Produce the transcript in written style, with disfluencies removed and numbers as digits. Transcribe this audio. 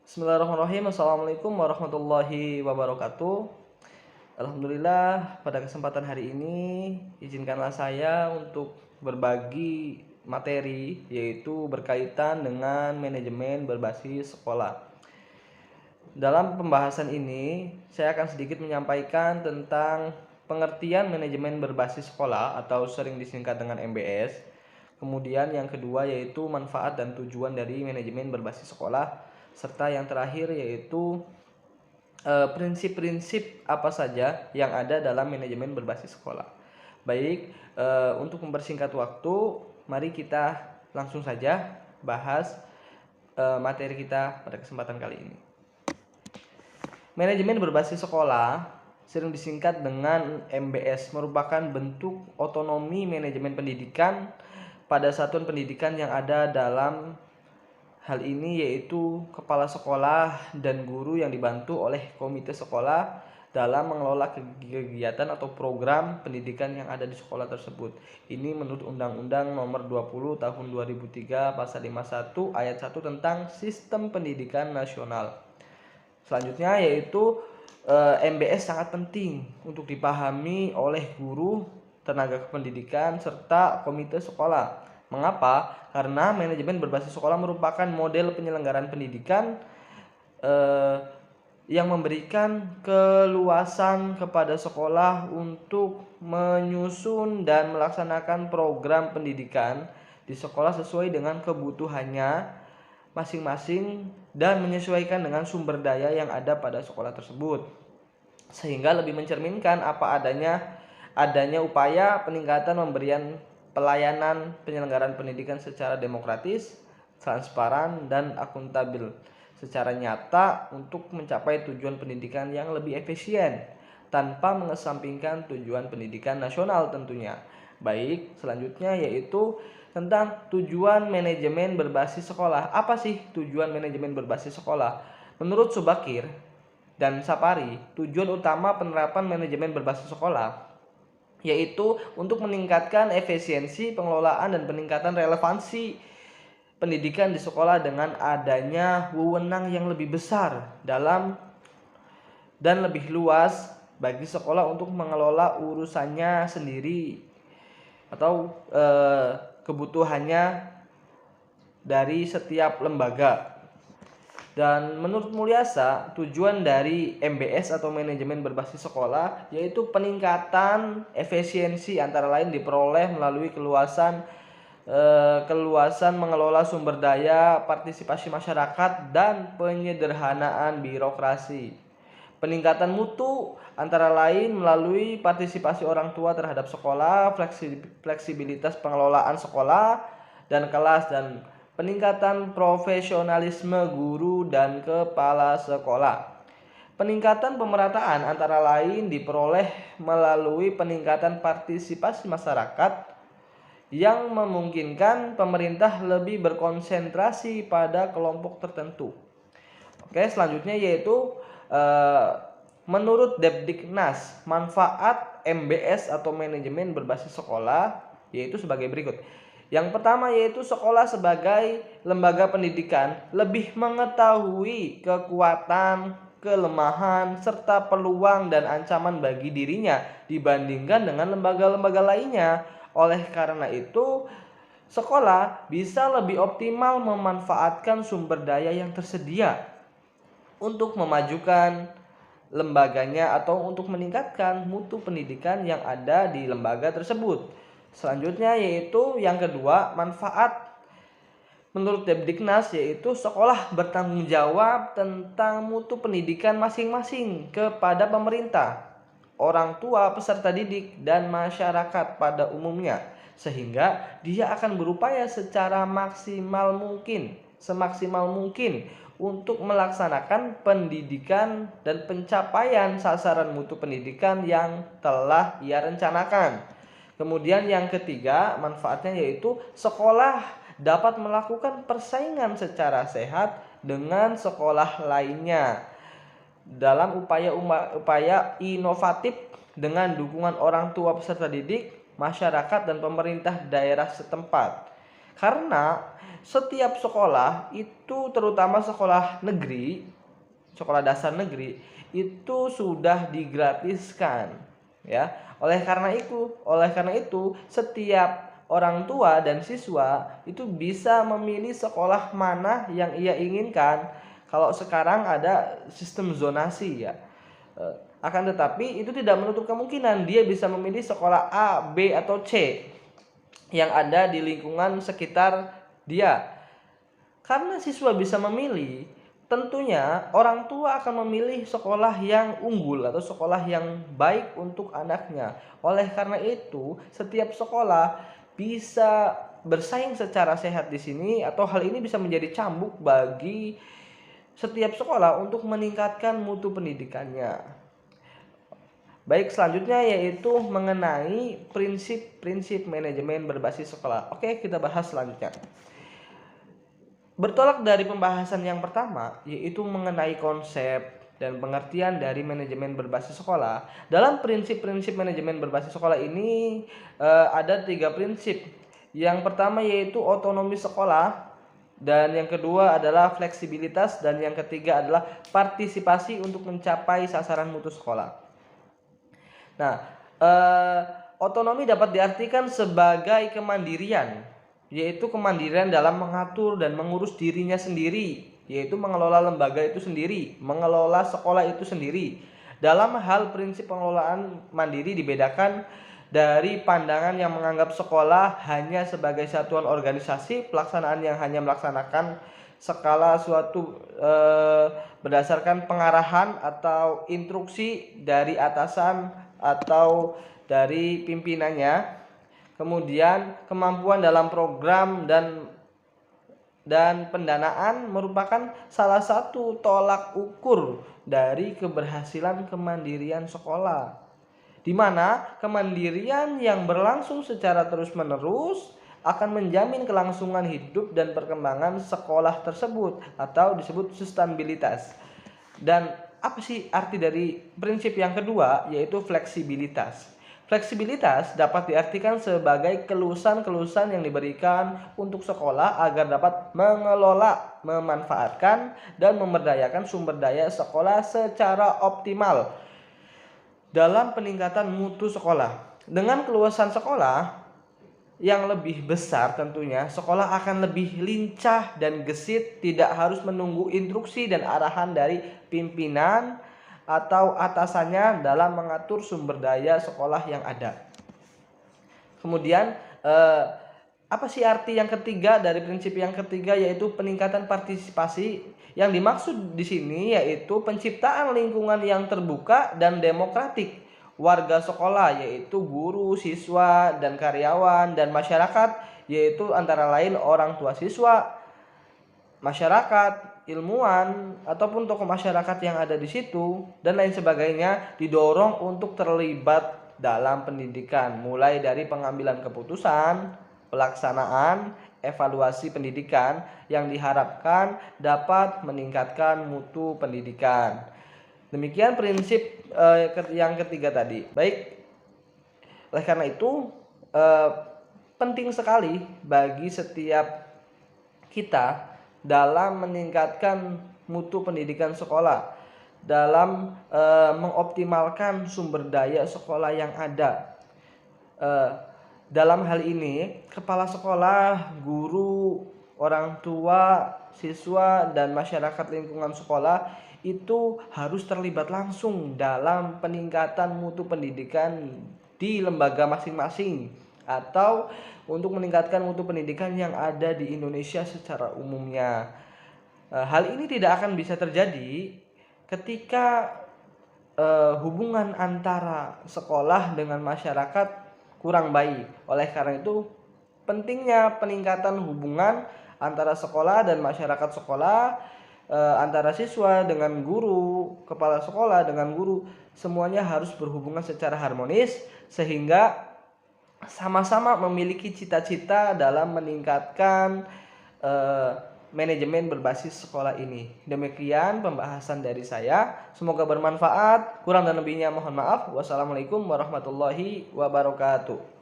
Bismillahirrahmanirrahim. Assalamualaikum warahmatullahi wabarakatuh. Alhamdulillah, pada kesempatan hari ini izinkanlah saya untuk berbagi materi, yaitu berkaitan dengan manajemen berbasis sekolah. Dalam pembahasan ini, saya akan sedikit menyampaikan tentang pengertian manajemen berbasis sekolah atau sering disingkat dengan MBS. Kemudian yang kedua yaitu manfaat dan tujuan dari manajemen berbasis sekolah, serta yang terakhir yaitu prinsip-prinsip apa saja yang ada dalam manajemen berbasis sekolah. Baik, untuk mempersingkat waktu, mari kita langsung saja bahas materi kita pada kesempatan kali ini. Manajemen berbasis sekolah, sering disingkat dengan MBS, merupakan bentuk otonomi manajemen pendidikan pada satuan pendidikan yang ada dalam hal ini yaitu kepala sekolah dan guru yang dibantu oleh komite sekolah dalam mengelola kegiatan atau program pendidikan yang ada di sekolah tersebut. Ini menurut Undang-Undang Nomor 20 Tahun 2003 Pasal 51 Ayat 1 tentang Sistem Pendidikan Nasional. Selanjutnya yaitu MBS sangat penting untuk dipahami oleh guru, tenaga kependidikan, serta komite sekolah. Mengapa? Karena manajemen berbasis sekolah merupakan model penyelenggaraan pendidikan yang memberikan keluasan kepada sekolah untuk menyusun dan melaksanakan program pendidikan di sekolah sesuai dengan kebutuhannya masing-masing dan menyesuaikan dengan sumber daya yang ada pada sekolah tersebut, sehingga lebih mencerminkan apa adanya upaya peningkatan pemberian pelayanan penyelenggaraan pendidikan secara demokratis, transparan, dan akuntabel secara nyata untuk mencapai tujuan pendidikan yang lebih efisien tanpa mengesampingkan tujuan pendidikan nasional tentunya. Baik, selanjutnya yaitu tentang tujuan manajemen berbasis sekolah. Apa sih tujuan manajemen berbasis sekolah? Menurut Subakir dan Sapari, tujuan utama penerapan manajemen berbasis sekolah yaitu untuk meningkatkan efisiensi pengelolaan dan peningkatan relevansi pendidikan di sekolah dengan adanya wewenang yang lebih besar dalam dan lebih luas bagi sekolah untuk mengelola urusannya sendiri atau kebutuhannya dari setiap lembaga. Dan menurut Mulyasa, tujuan dari MBS atau manajemen berbasis sekolah yaitu peningkatan efisiensi antara lain diperoleh melalui keluasan mengelola sumber daya, partisipasi masyarakat, dan penyederhanaan birokrasi. Peningkatan mutu antara lain melalui partisipasi orang tua terhadap sekolah, fleksibilitas pengelolaan sekolah dan kelas, dan peningkatan profesionalisme guru dan kepala sekolah. Peningkatan pemerataan antara lain diperoleh melalui peningkatan partisipasi masyarakat yang memungkinkan pemerintah lebih berkonsentrasi pada kelompok tertentu. Oke, selanjutnya yaitu menurut Depdiknas, manfaat MBS atau manajemen berbasis sekolah yaitu sebagai berikut. Yang pertama yaitu sekolah sebagai lembaga pendidikan lebih mengetahui kekuatan, kelemahan, serta peluang dan ancaman bagi dirinya dibandingkan dengan lembaga-lembaga lainnya. Oleh karena itu, sekolah bisa lebih optimal memanfaatkan sumber daya yang tersedia untuk memajukan lembaganya atau untuk meningkatkan mutu pendidikan yang ada di lembaga tersebut. Selanjutnya yaitu yang kedua, manfaat menurut Depdiknas yaitu sekolah bertanggung jawab tentang mutu pendidikan masing-masing kepada pemerintah, orang tua, peserta didik, dan masyarakat pada umumnya, sehingga dia akan berupaya secara semaksimal mungkin untuk melaksanakan pendidikan dan pencapaian sasaran mutu pendidikan yang telah ia rencanakan. Kemudian yang ketiga, manfaatnya yaitu sekolah dapat melakukan persaingan secara sehat dengan sekolah lainnya dalam upaya inovatif dengan dukungan orang tua peserta didik, masyarakat, dan pemerintah daerah setempat. Karena setiap sekolah itu, terutama sekolah negeri, sekolah dasar negeri, itu sudah digratiskan, ya. Oleh karena itu setiap orang tua dan siswa itu bisa memilih sekolah mana yang ia inginkan. Kalau sekarang ada sistem zonasi, ya. Akan tetapi itu tidak menutup kemungkinan dia bisa memilih sekolah A, B, atau C yang ada di lingkungan sekitar dia. Karena siswa bisa memilih, tentunya orang tua akan memilih sekolah yang unggul atau sekolah yang baik untuk anaknya. Oleh karena itu, setiap sekolah bisa bersaing secara sehat di sini, atau hal ini bisa menjadi cambuk bagi setiap sekolah untuk meningkatkan mutu pendidikannya. Baik, selanjutnya yaitu mengenai prinsip-prinsip manajemen berbasis sekolah. Oke, kita bahas selanjutnya. Bertolak dari pembahasan yang pertama, yaitu mengenai konsep dan pengertian dari manajemen berbasis sekolah. Dalam prinsip-prinsip manajemen berbasis sekolah ini ada 3 prinsip. Yang pertama yaitu otonomi sekolah, dan yang kedua adalah fleksibilitas, dan yang ketiga adalah partisipasi untuk mencapai sasaran mutu sekolah. Nah, otonomi dapat diartikan sebagai kemandirian, yaitu kemandirian dalam mengatur dan mengurus dirinya sendiri, yaitu mengelola lembaga itu sendiri, mengelola sekolah itu sendiri. Dalam hal prinsip pengelolaan mandiri dibedakan dari pandangan yang menganggap sekolah hanya sebagai satuan organisasi pelaksanaan yang hanya melaksanakan skala suatu berdasarkan pengarahan atau instruksi dari atasan atau dari pimpinannya. Kemudian kemampuan dalam program dan pendanaan merupakan salah satu tolak ukur dari keberhasilan kemandirian sekolah, di mana kemandirian yang berlangsung secara terus-menerus akan menjamin kelangsungan hidup dan perkembangan sekolah tersebut, atau disebut sustainabilitas. Dan apa sih arti dari prinsip yang kedua, yaitu fleksibilitas? Fleksibilitas dapat diartikan sebagai keluasan-keluasan yang diberikan untuk sekolah agar dapat mengelola, memanfaatkan, dan memberdayakan sumber daya sekolah secara optimal dalam peningkatan mutu sekolah. Dengan keluasan sekolah yang lebih besar, tentunya sekolah akan lebih lincah dan gesit, tidak harus menunggu instruksi dan arahan dari pimpinan atau atasannya dalam mengatur sumber daya sekolah yang ada. Kemudian apa sih arti yang ketiga dari prinsip yang ketiga, yaitu peningkatan partisipasi? Yang dimaksud di sini yaitu penciptaan lingkungan yang terbuka dan demokratik. Warga sekolah yaitu guru, siswa, dan karyawan, dan masyarakat yaitu antara lain orang tua siswa, masyarakat, ilmuwan, ataupun tokoh masyarakat yang ada di situ, dan lain sebagainya, didorong untuk terlibat dalam pendidikan, mulai dari pengambilan keputusan, pelaksanaan, evaluasi pendidikan yang diharapkan dapat meningkatkan mutu pendidikan. Demikian prinsip yang ketiga tadi. Baik, oleh karena itu penting sekali bagi setiap kita dalam meningkatkan mutu pendidikan sekolah, dalam mengoptimalkan sumber daya sekolah yang ada. Dalam hal ini, kepala sekolah, guru, orang tua, siswa, dan masyarakat lingkungan sekolah itu harus terlibat langsung dalam peningkatan mutu pendidikan di lembaga masing-masing, atau untuk meningkatkan mutu pendidikan yang ada di Indonesia secara umumnya. Hal ini tidak akan bisa terjadi ketika hubungan antara sekolah dengan masyarakat kurang baik. Oleh karena itu, pentingnya peningkatan hubungan antara sekolah dan masyarakat sekolah, antara siswa dengan guru, kepala sekolah dengan guru, semuanya harus berhubungan secara harmonis sehingga sama-sama memiliki cita-cita dalam meningkatkan manajemen berbasis sekolah ini. Demikian pembahasan dari saya. Semoga bermanfaat. Kurang dan lebihnya mohon maaf. Wassalamualaikum warahmatullahi wabarakatuh.